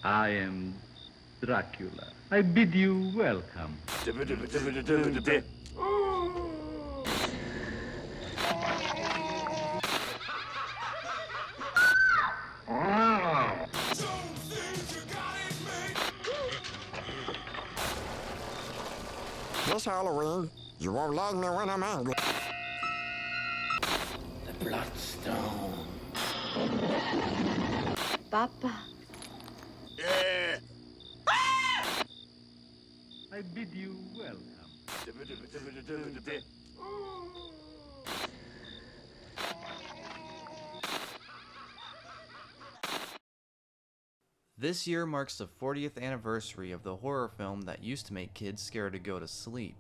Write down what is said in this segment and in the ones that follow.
I am Dracula. I bid you welcome. This Halloween, you won't like me when I'm angry. The Bloodstone. Papa. I bid you welcome. This year marks the 40th anniversary of the horror film that used to make kids scared to go to sleep.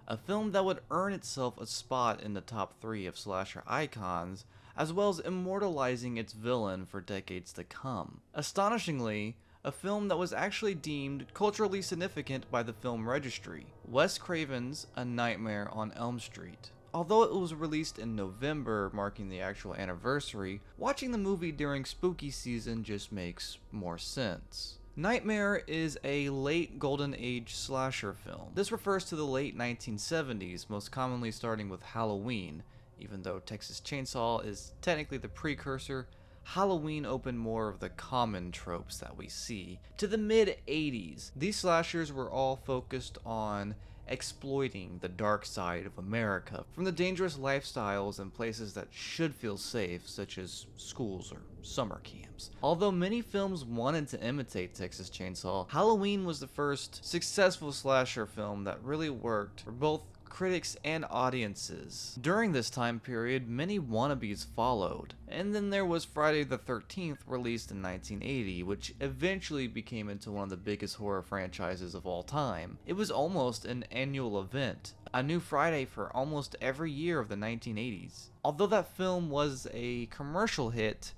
A film that would earn itself a spot in the top 3 of slasher icons, as well as immortalizing its villain for decades to come. Astonishingly, a film that was actually deemed culturally significant by the film registry, Wes Craven's A Nightmare on Elm Street. Although it was released in November, marking the actual anniversary, watching the movie during spooky season just makes more sense. Nightmare is a late golden age slasher film. This refers to the late 1970s, most commonly starting with Halloween. Even though Texas Chainsaw is technically the precursor, Halloween opened more of the common tropes that we see. To the mid-80s, these slashers were all focused on exploiting the dark side of America, from the dangerous lifestyles and places that should feel safe, such as schools or summer camps. Although many films wanted to imitate Texas Chainsaw, Halloween was the first successful slasher film that really worked for both critics and audiences. During this time period, many wannabes followed, and then there was Friday the 13th, released in 1980, which eventually became into one of the biggest horror franchises of all time. It was almost an annual event, a new Friday for almost every year of the 1980s. Although that film was a commercial hit,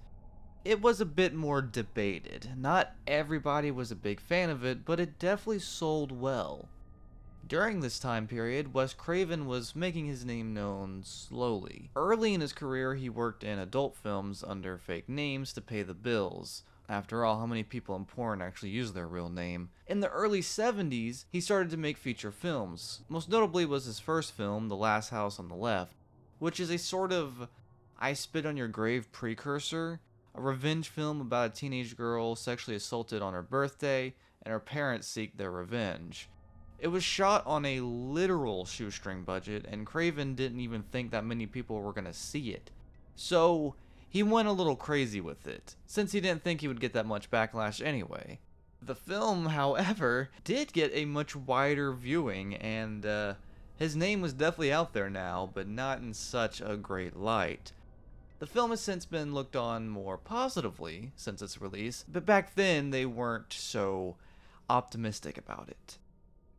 it was a bit more debated. Not everybody was a big fan of it, but it definitely sold well. During this time period, Wes Craven was making his name known slowly. Early in his career, he worked in adult films under fake names to pay the bills. After all, how many people in porn actually use their real name? In the early 70s, he started to make feature films. Most notably was his first film, The Last House on the Left, which is a sort of I Spit on Your Grave precursor, a revenge film about a teenage girl sexually assaulted on her birthday, and her parents seek their revenge. It was shot on a literal shoestring budget, and Craven didn't even think that many people were gonna see it. So, he went a little crazy with it, since he didn't think he would get that much backlash anyway. The film, however, did get a much wider viewing, and his name was definitely out there now, but not in such a great light. The film has since been looked on more positively since its release, but back then they weren't so optimistic about it.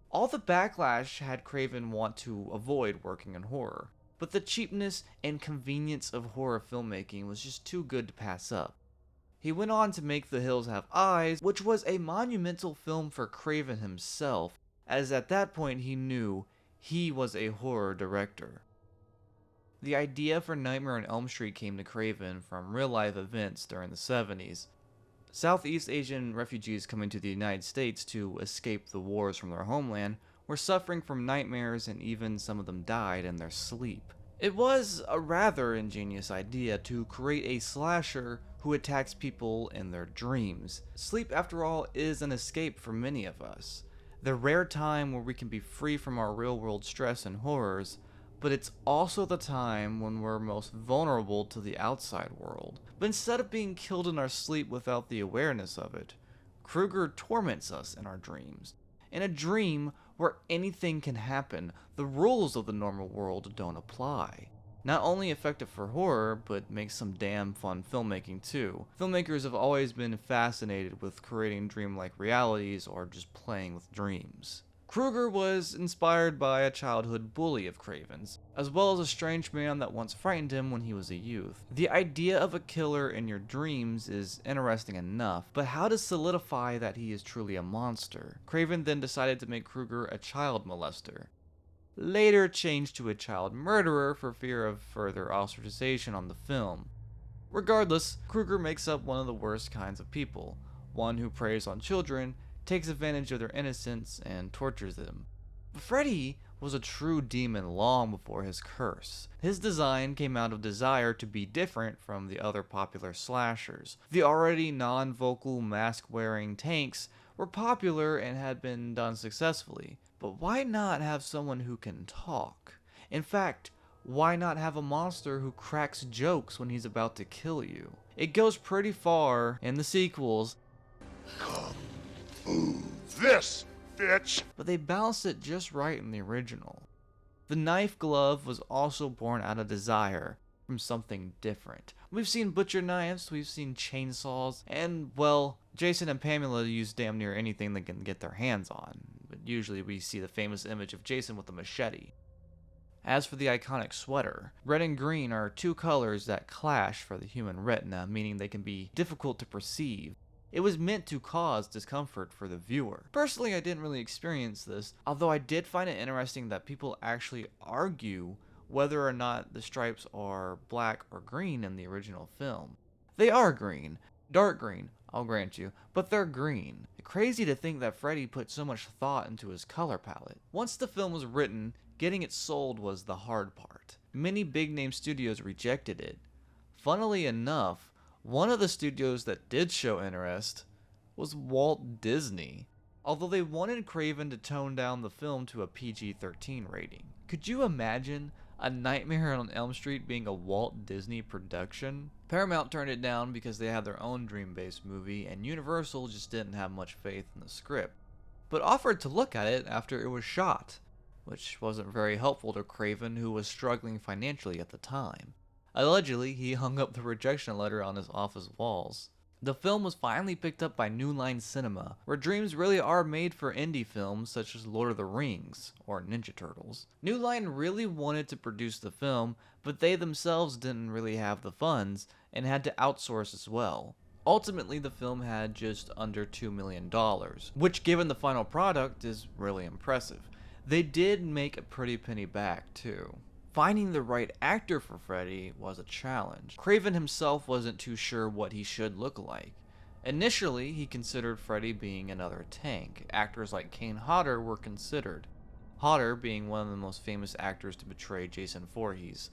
All the backlash had Craven want to avoid working in horror, but the cheapness and convenience of horror filmmaking was just too good to pass up. He went on to make The Hills Have Eyes, which was a monumental film for Craven himself, as at that point he knew he was a horror director. The idea for Nightmare on Elm Street came to Craven from real-life events during the 70s. Southeast Asian refugees coming to the United States to escape the wars from their homeland were suffering from nightmares, and even some of them died in their sleep. It was a rather ingenious idea to create a slasher who attacks people in their dreams. Sleep, after all, is an escape for many of us. The rare time where we can be free from our real-world stress and horrors, but it's also the time when we're most vulnerable to the outside world. But instead of being killed in our sleep without the awareness of it, Krueger torments us in our dreams. In a dream where anything can happen, the rules of the normal world don't apply. Not only effective for horror, but makes some damn fun filmmaking too. Filmmakers have always been fascinated with creating dreamlike realities or just playing with dreams. Krueger was inspired by a childhood bully of Craven's, as well as a strange man that once frightened him when he was a youth. The idea of a killer in your dreams is interesting enough, but how to solidify that he is truly a monster? Craven then decided to make Krueger a child molester, later changed to a child murderer for fear of further ostracization on the film. Regardless, Krueger makes up one of the worst kinds of people. one who preys on children, takes advantage of their innocence, and tortures them. But Freddy was a true demon long before his curse. His design came out of desire to be different from the other popular slashers. The already non-vocal mask-wearing tanks were popular and had been done successfully. But why not have someone who can talk? In fact, why not have a monster who cracks jokes when he's about to kill you? It goes pretty far in the sequels. This, bitch! But they balanced it just right in the original. The knife glove was also born out of desire from something different. We've seen butcher knives, we've seen chainsaws, and, well, Jason and Pamela use damn near anything they can get their hands on. But usually we see the famous image of Jason with a machete. As for the iconic sweater, red and green are two colors that clash for the human retina, meaning they can be difficult to perceive. It was meant to cause discomfort for the viewer. Personally, I didn't really experience this, although I did find it interesting that people actually argue whether or not the stripes are black or green in the original film. They are green. Dark green, I'll grant you, but they're green. Crazy to think that Freddy put so much thought into his color palette. Once the film was written, getting it sold was the hard part. Many big-name studios rejected it. Funnily enough, one of the studios that did show interest was Walt Disney, although they wanted Craven to tone down the film to a PG-13 rating. Could you imagine A Nightmare on Elm Street being a Walt Disney production? Paramount turned it down because they had their own dream-based movie, and Universal just didn't have much faith in the script, but offered to look at it after it was shot, which wasn't very helpful to Craven, who was struggling financially at the time. Allegedly, he hung up the rejection letter on his office walls. The film was finally picked up by New Line Cinema, where dreams really are made for indie films such as Lord of the Rings or Ninja Turtles. New Line really wanted to produce the film, but they themselves didn't really have the funds and had to outsource as well. Ultimately, the film had just under $2 million, which given the final product is really impressive. They did make a pretty penny back too. Finding the right actor for Freddy was a challenge. Craven himself wasn't too sure what he should look like. Initially, he considered Freddy being another tank. Actors like Kane Hodder were considered, Hodder being one of the most famous actors to portray Jason Voorhees.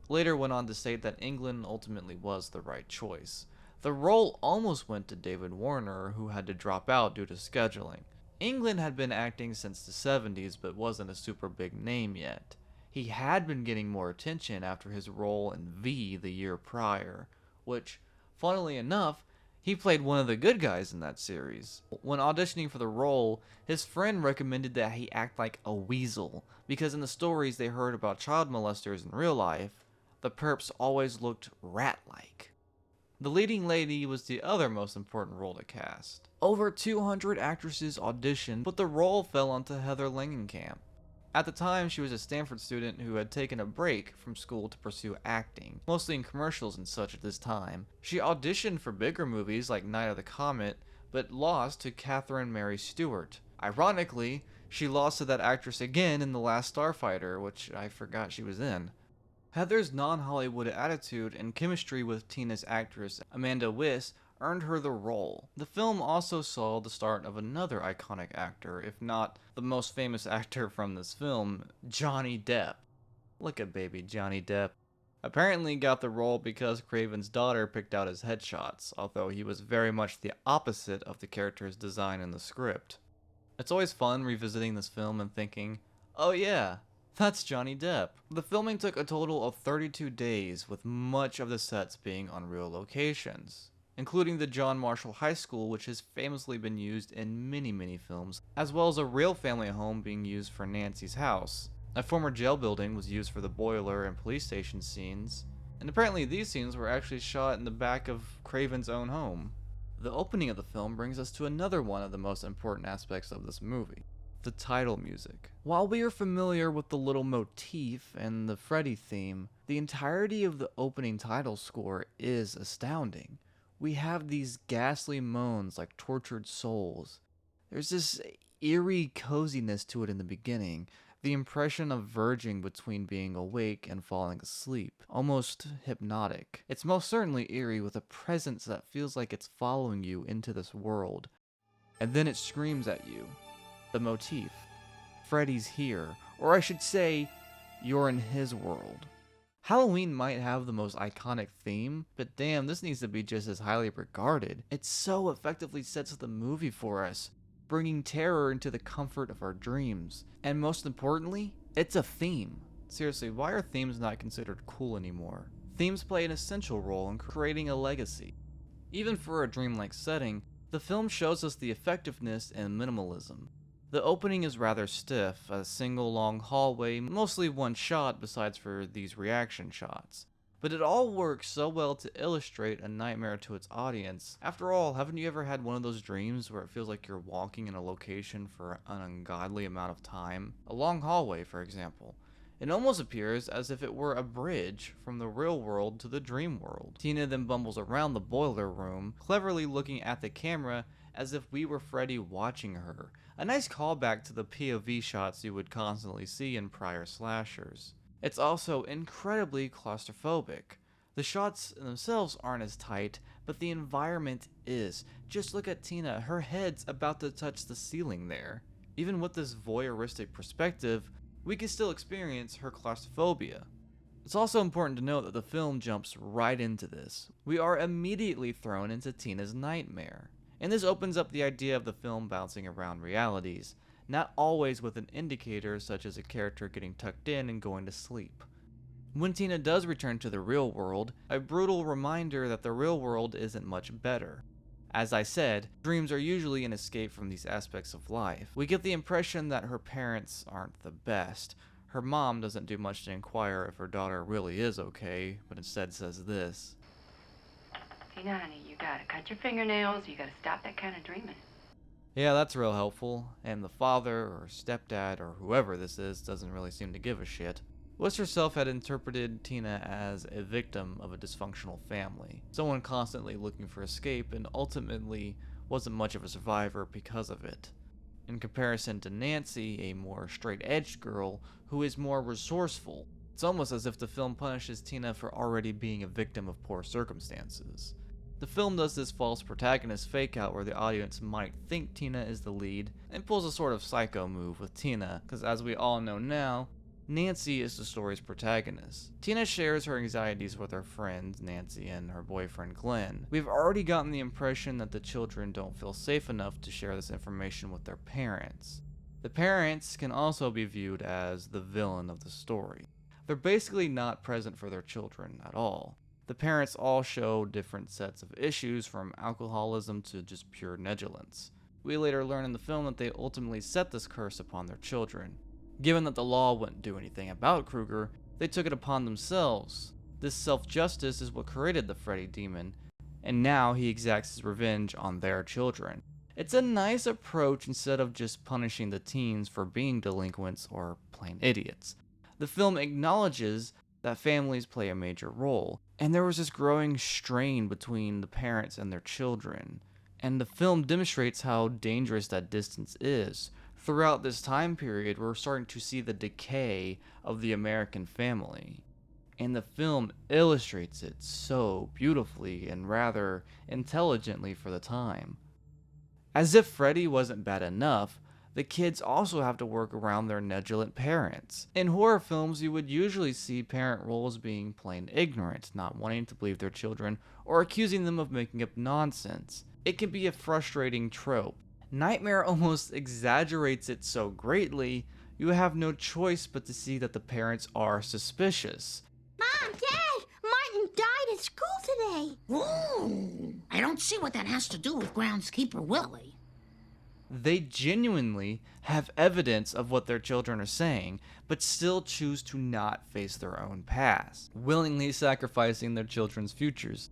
Later went on to state that England ultimately was the right choice. The role almost went to David Warner, who had to drop out due to scheduling. England had been acting since the 70s, but wasn't a super big name yet. He had been getting more attention after his role in V the year prior, which, funnily enough, he played one of the good guys in that series. When auditioning for the role, his friend recommended that he act like a weasel, because in the stories they heard about child molesters in real life, the perps always looked rat-like. The leading lady was the other most important role to cast. Over 200 actresses auditioned, but the role fell onto Heather Langenkamp. At the time, she was a Stanford student who had taken a break from school to pursue acting, mostly in commercials and such at this time. She auditioned for bigger movies like Night of the Comet, but lost to Catherine Mary Stewart. Ironically, she lost to that actress again in The Last Starfighter, which I forgot she was in. Heather's non-Hollywood attitude and chemistry with Tina's actress Amanda Wyss earned her the role. The film also saw the start of another iconic actor, if not the most famous actor from this film, Johnny Depp. Look at baby Johnny Depp. Apparently got the role because Craven's daughter picked out his headshots, although he was very much the opposite of the character's design in the script. It's always fun revisiting this film and thinking, oh yeah, that's Johnny Depp. The filming took a total of 32 days, with much of the sets being on real locations, including the John Marshall High School, which has famously been used in many films, as well as a real family home being used for Nancy's house. A former jail building was used for the boiler and police station scenes, and apparently these scenes were actually shot in the back of Craven's own home. The opening of the film brings us to another one of the most important aspects of this movie, the title music. While we are familiar with the little motif and the Freddy theme, the entirety of the opening title score is astounding. We have these ghastly moans like tortured souls. There's this eerie coziness to it in the beginning, the impression of verging between being awake and falling asleep, almost hypnotic. It's most certainly eerie, with a presence that feels like it's following you into this world. And then it screams at you. The motif. Freddy's here, or I should say, you're in his world. Halloween might have the most iconic theme, but damn, this needs to be just as highly regarded. It so effectively sets the movie for us, bringing terror into the comfort of our dreams. And most importantly, it's a theme. Seriously, why are themes not considered cool anymore? Themes play an essential role in creating a legacy. Even for a dreamlike setting, the film shows us the effectiveness in minimalism. The opening is rather stiff, a single long hallway, mostly one shot besides for these reaction shots. But it all works so well to illustrate a nightmare to its audience. After all, haven't you ever had one of those dreams where it feels like you're walking in a location for an ungodly amount of time? A long hallway, for example. It almost appears as if it were a bridge from the real world to the dream world. Tina then bumbles around the boiler room, cleverly looking at the camera as if we were Freddy watching her. A nice callback to the POV shots you would constantly see in prior slashers. It's also incredibly claustrophobic. The shots themselves aren't as tight, but the environment is. Just look at Tina, her head's about to touch the ceiling there. Even with this voyeuristic perspective, we can still experience her claustrophobia. It's also important to note that the film jumps right into this. We are immediately thrown into Tina's nightmare. And this opens up the idea of the film bouncing around realities, not always with an indicator such as a character getting tucked in and going to sleep. When Tina does return to the real world, a brutal reminder that the real world isn't much better. As I said, dreams are usually an escape from these aspects of life. We get the impression that her parents aren't the best. Her mom doesn't do much to inquire if her daughter really is okay, but instead says this. Tina, honey, you gotta cut your fingernails. You gotta stop that kind of dreaming. Yeah, that's real helpful, and the father or stepdad or whoever this is doesn't really seem to give a shit. West herself had interpreted Tina as a victim of a dysfunctional family, someone constantly looking for escape and ultimately wasn't much of a survivor because of it. In comparison to Nancy, a more straight-edged girl who is more resourceful, it's almost as if the film punishes Tina for already being a victim of poor circumstances. The film does this false protagonist fake out where the audience might think Tina is the lead, and pulls a sort of psycho move with Tina, because as we all know now, Nancy is the story's protagonist. Tina shares her anxieties with her friend Nancy and her boyfriend Glenn. We've already gotten the impression that the children don't feel safe enough to share this information with their parents. The parents can also be viewed as the villain of the story. They're basically not present for their children at all. The parents all show different sets of issues, from alcoholism to just pure negligence. We later learn in the film that they ultimately set this curse upon their children. Given that the law wouldn't do anything about Krueger, they took it upon themselves. This self-justice is what created the Freddy demon, and now he exacts his revenge on their children. It's a nice approach instead of just punishing the teens for being delinquents or plain idiots. The film acknowledges that families play a major role, and there was this growing strain between the parents and their children. And the film demonstrates how dangerous that distance is. Throughout this time period, we're starting to see the decay of the American family. And the film illustrates it so beautifully and rather intelligently for the time. As if Freddy wasn't bad enough, the kids also have to work around their negligent parents. In horror films, you would usually see parent roles being plain ignorant, not wanting to believe their children, or accusing them of making up nonsense. It can be a frustrating trope. Nightmare almost exaggerates it so greatly, you have no choice but to see that the parents are suspicious. Mom, Dad, Martin died at school today. Ooh, I don't see what that has to do with groundskeeper Willie. They genuinely have evidence of what their children are saying, but still choose to not face their own past, willingly sacrificing their children's futures.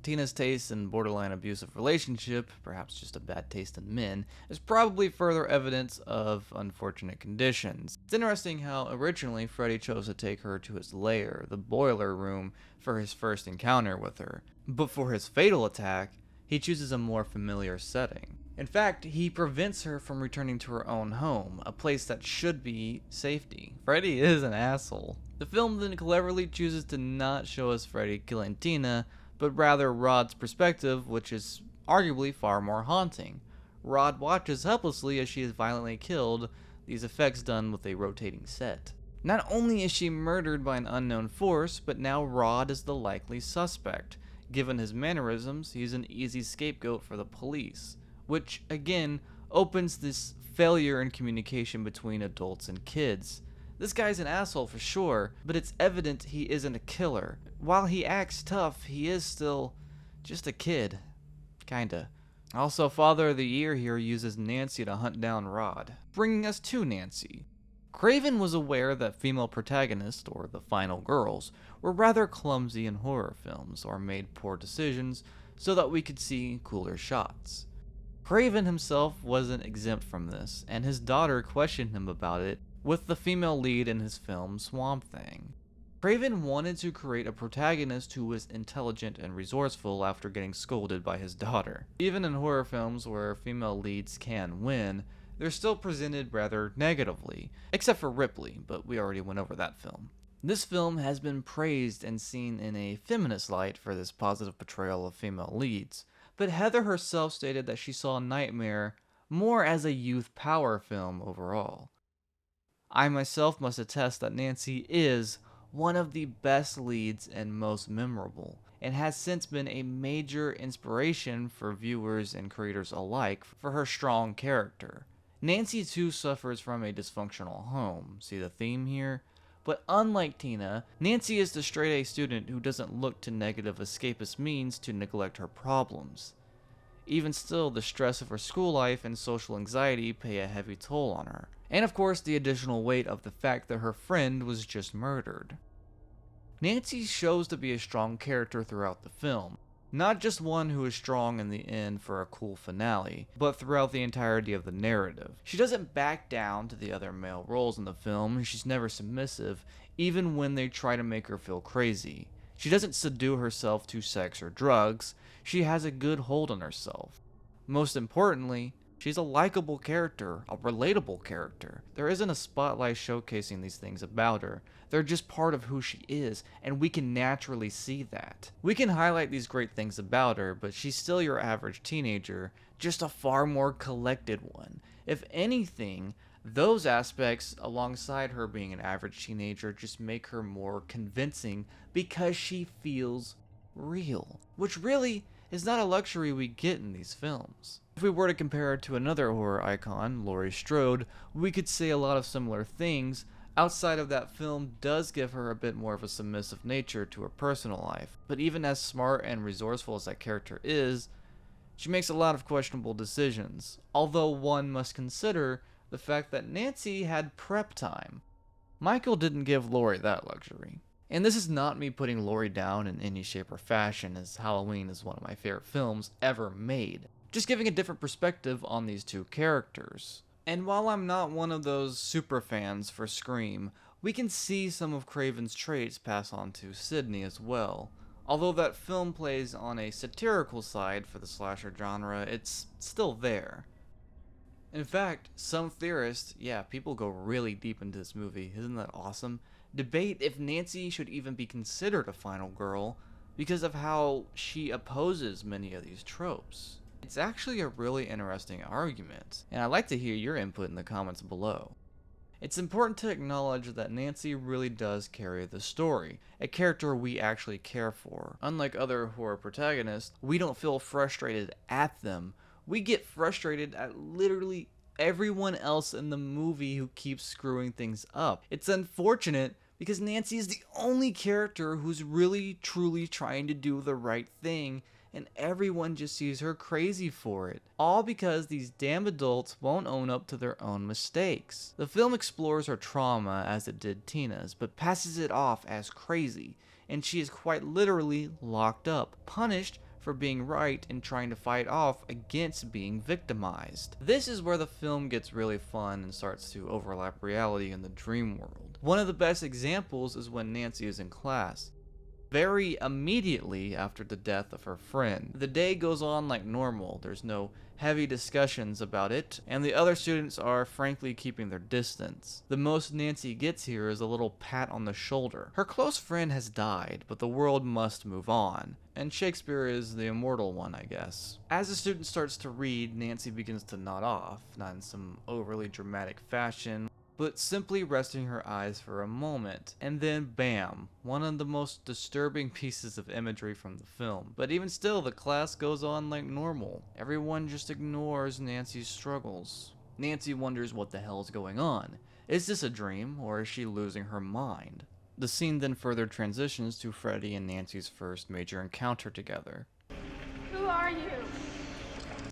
Tina's taste in borderline abusive relationship, perhaps just a bad taste in men, is probably further evidence of unfortunate conditions. It's interesting how originally Freddy chose to take her to his lair, the boiler room, for his first encounter with her, but for his fatal attack, he chooses a more familiar setting. In fact, he prevents her from returning to her own home, a place that should be safety. Freddy is an asshole. The film then cleverly chooses to not show us Freddy killing Tina, but rather Rod's perspective, which is arguably far more haunting. Rod watches helplessly as she is violently killed, these effects done with a rotating set. Not only is she murdered by an unknown force, but now Rod is the likely suspect. Given his mannerisms, he's an easy scapegoat for the police, which, again, opens this failure in communication between adults and kids. This guy's an asshole for sure, but it's evident he isn't a killer. While he acts tough, he is still just a kid. Kinda. Also, Father of the Year here uses Nancy to hunt down Rod, bringing us to Nancy. Craven was aware that female protagonists, or the final girls, were rather clumsy in horror films, or made poor decisions so that we could see cooler shots. Craven himself wasn't exempt from this, and his daughter questioned him about it with the female lead in his film Swamp Thing. Craven wanted to create a protagonist who was intelligent and resourceful after getting scolded by his daughter. Even in horror films where female leads can win, they're still presented rather negatively, except for Ripley, but we already went over that film. This film has been praised and seen in a feminist light for this positive portrayal of female leads, but Heather herself stated that she saw Nightmare more as a youth power film overall. I myself must attest that Nancy is one of the best leads and most memorable, and has since been a major inspiration for viewers and creators alike for her strong character. Nancy too suffers from a dysfunctional home, see the theme here? But unlike Tina, Nancy is the straight-A student who doesn't look to negative escapist means to neglect her problems. Even still, the stress of her school life and social anxiety pay a heavy toll on her. And of course, the additional weight of the fact that her friend was just murdered. Nancy shows to be a strong character throughout the film. Not just one who is strong in the end for a cool finale, but throughout the entirety of the narrative. She doesn't back down to the other male roles in the film, and she's never submissive, even when they try to make her feel crazy. She doesn't subdue herself to sex or drugs, she has a good hold on herself. Most importantly, she's a likable character, a relatable character. There isn't a spotlight showcasing these things about her. They're just part of who she is, and we can naturally see that. We can highlight these great things about her, but she's still your average teenager, just a far more collected one. If anything, those aspects, alongside her being an average teenager, just make her more convincing because she feels real, which really is not a luxury we get in these films. If we were to compare her to another horror icon, Laurie Strode, we could say a lot of similar things. Outside of that film does give her a bit more of a submissive nature to her personal life, but even as smart and resourceful as that character is, she makes a lot of questionable decisions, although one must consider the fact that Nancy had prep time. Michael didn't give Laurie that luxury. And this is not me putting Laurie down in any shape or fashion, as Halloween is one of my favorite films ever made. Just giving a different perspective on these two characters. And while I'm not one of those super fans for Scream, we can see some of Craven's traits pass on to Sidney as well. Although that film plays on a satirical side for the slasher genre, it's still there. In fact, some theorists, people go really deep into this movie, isn't that awesome? Debate if Nancy should even be considered a final girl because of how she opposes many of these tropes. It's actually a really interesting argument, and I'd like to hear your input in the comments below. It's important to acknowledge that Nancy really does carry the story, a character we actually care for. Unlike other horror protagonists, we don't feel frustrated at them. We get frustrated at literally everyone else in the movie who keeps screwing things up. It's unfortunate because Nancy is the only character who's really truly trying to do the right thing, and everyone just sees her crazy for it. All because these damn adults won't own up to their own mistakes. The film explores her trauma as it did Tina's, but passes it off as crazy, and she is quite literally locked up, punished for being right and trying to fight off against being victimized. This is where the film gets really fun and starts to overlap reality in the dream world. One of the best examples is when Nancy is in class. very immediately after the death of her friend. The day goes on like normal, there's no heavy discussions about it, and the other students are frankly keeping their distance. The most Nancy gets here is a little pat on the shoulder. Her close friend has died, but the world must move on, and Shakespeare is the immortal one, I guess. As the student starts to read, Nancy begins to nod off, not in some overly dramatic fashion, but simply resting her eyes for a moment, and then bam, one of the most disturbing pieces of imagery from the film. But even still, the class goes on like normal. Everyone just ignores Nancy's struggles. Nancy wonders what the hell's going on. Is this a dream, or is she losing her mind? The scene then further transitions to Freddy and Nancy's first major encounter together. Who are you?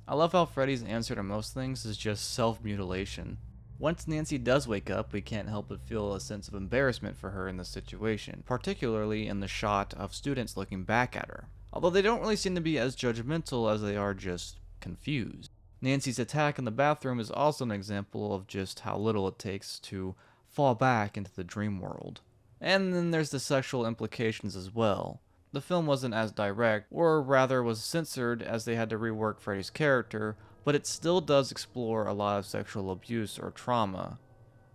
I love how Freddy's answer to most things is just self-mutilation. Once Nancy does wake up, we can't help but feel a sense of embarrassment for her in the situation, particularly in the shot of students looking back at her. Although they don't really seem to be as judgmental as they are just confused. Nancy's attack in the bathroom is also an example of just how little it takes to fall back into the dream world. And then there's the sexual implications as well. The film wasn't as direct, or rather was censored as they had to rework Freddy's character, but it still does explore a lot of sexual abuse or trauma.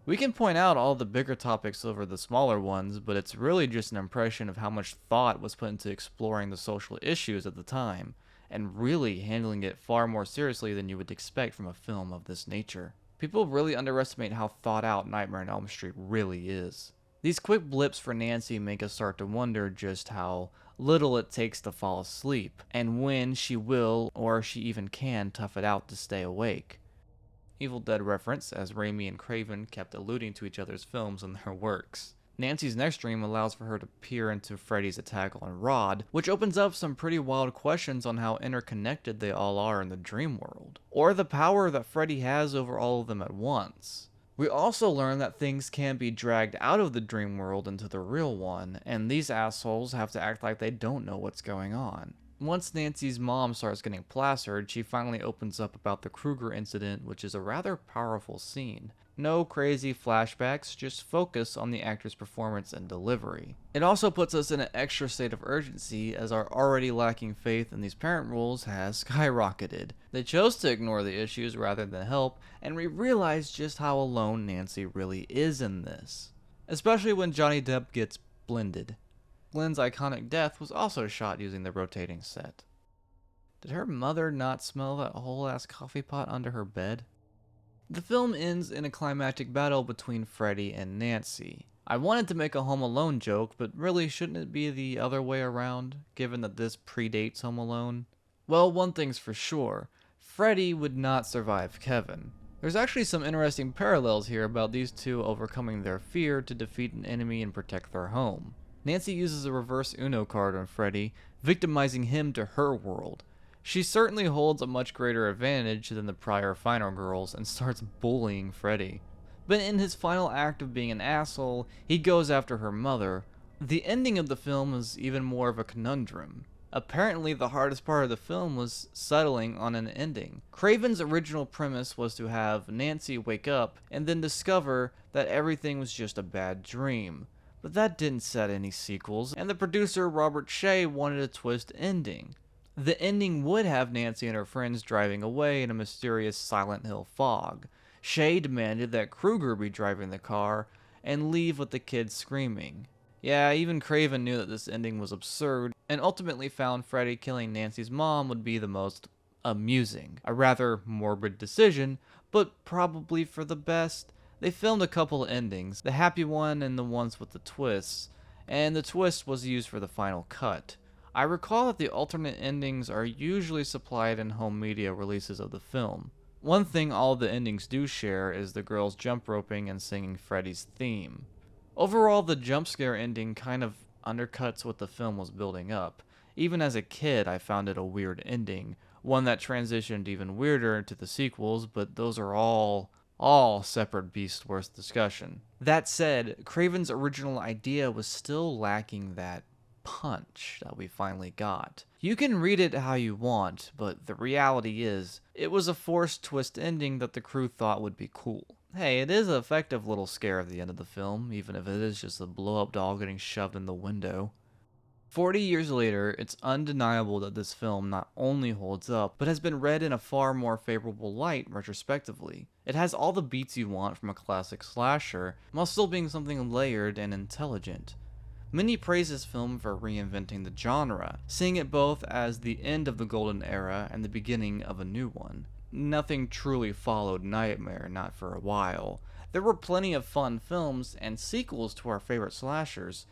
We can point out all the bigger topics over the smaller ones, but it's really just an impression of how much thought was put into exploring the social issues at the time, and really handling it far more seriously than you would expect from a film of this nature. People really underestimate how thought out Nightmare on Elm Street really is. These quick blips for Nancy make us start to wonder just how little it takes to fall asleep, and when she will, or she even can, tough it out to stay awake. Evil Dead reference, as Raimi and Craven kept alluding to each other's films in their works. Nancy's next dream allows for her to peer into Freddy's attack on Rod, which opens up some pretty wild questions on how interconnected they all are in the dream world, or the power that Freddy has over all of them at once. We also learn that things can be dragged out of the dream world into the real one, and these assholes have to act like they don't know what's going on. Once Nancy's mom starts getting plastered, she finally opens up about the Kruger incident, which is a rather powerful scene. No crazy flashbacks, just focus on the actor's performance and delivery. It also puts us in an extra state of urgency, as our already lacking faith in these parent rules has skyrocketed. They chose to ignore the issues rather than help, and we realize just how alone Nancy really is in this. Especially when Johnny Depp gets blended. Glenn's iconic death was also shot using the rotating set. Did her mother not smell that whole ass coffee pot under her bed? The film ends in a climactic battle between Freddy and Nancy. I wanted to make a Home Alone joke, but really shouldn't it be the other way around, given that this predates Home Alone? Well, one thing's for sure, Freddy would not survive Kevin. There's actually some interesting parallels here about these two overcoming their fear to defeat an enemy and protect their home. Nancy uses a reverse Uno card on Freddy, victimizing him to her world. She certainly holds a much greater advantage than the prior Final Girls and starts bullying Freddy. But in his final act of being an asshole, he goes after her mother. The ending of the film is even more of a conundrum. Apparently, the hardest part of the film was settling on an ending. Craven's original premise was to have Nancy wake up and then discover that everything was just a bad dream. But that didn't set any sequels, and the producer Robert Shea wanted a twist ending. The ending would have Nancy and her friends driving away in a mysterious Silent Hill fog. Shea demanded that Kruger be driving the car and leave with the kids screaming. Yeah, even Craven knew that this ending was absurd, and ultimately found Freddy killing Nancy's mom would be the most amusing. A rather morbid decision, but probably for the best. They filmed a couple endings, the happy one and the ones with the twists, and the twist was used for the final cut. I recall that the alternate endings are usually supplied in home media releases of the film. One thing all the endings do share is the girls jump roping and singing Freddy's theme. Overall, the jump scare ending kind of undercuts what the film was building up. Even as a kid, I found it a weird ending, one that transitioned even weirder into the sequels, but those are all separate beasts worth discussion. That said, Craven's original idea was still lacking that punch that we finally got. You can read it how you want, but the reality is, it was a forced twist ending that the crew thought would be cool. Hey, it is an effective little scare at the end of the film, even if it is just a blow-up doll getting shoved in the window. 40 years later, it's undeniable that this film not only holds up, but has been read in a far more favorable light retrospectively. It has all the beats you want from a classic slasher, while still being something layered and intelligent. Many praise this film for reinventing the genre, seeing it both as the end of the golden era and the beginning of a new one. Nothing truly followed Nightmare, not for a while. There were plenty of fun films and sequels to our favorite slashers,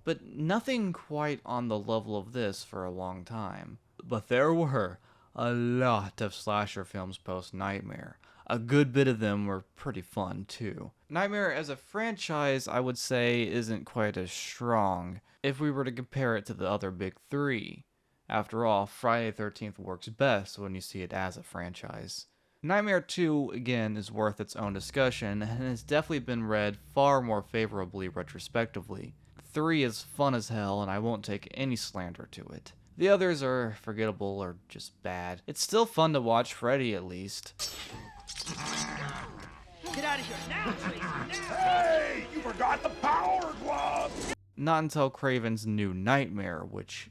but nothing quite on the level of this for a long time. But there were a lot of slasher films post-Nightmare. A good bit of them were pretty fun too. Nightmare as a franchise, I would say, isn't quite as strong if we were to compare it to the other big three. After all, Friday the 13th works best when you see it as a franchise. Nightmare 2, again, is worth its own discussion, and has definitely been read far more favorably retrospectively. 3 is fun as hell, and I won't take any slander to it. The others are forgettable or just bad. It's still fun to watch Freddy, at least. Get out of here now, Hey, you forgot the power glove! Not until Craven's New Nightmare, which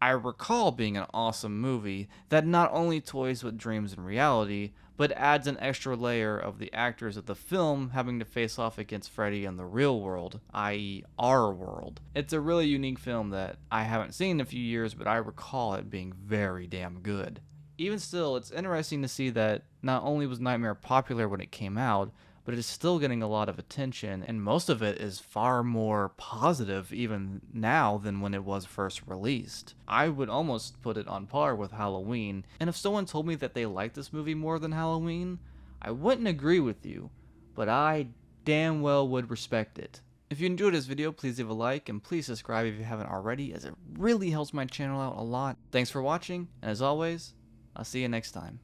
I recall being an awesome movie that not only toys with dreams and reality, but adds an extra layer of the actors of the film having to face off against Freddy in the real world, i.e. our world. It's a really unique film that I haven't seen in a few years, but I recall it being very damn good. Even still, it's interesting to see that not only was Nightmare popular when it came out, but it is still getting a lot of attention, and most of it is far more positive even now than when it was first released. I would almost put it on par with Halloween, and if someone told me that they liked this movie more than Halloween, I wouldn't agree with you, but I damn well would respect it. If you enjoyed this video, please leave a like, and please subscribe if you haven't already, as it really helps my channel out a lot. Thanks for watching, and as always, I'll see you next time.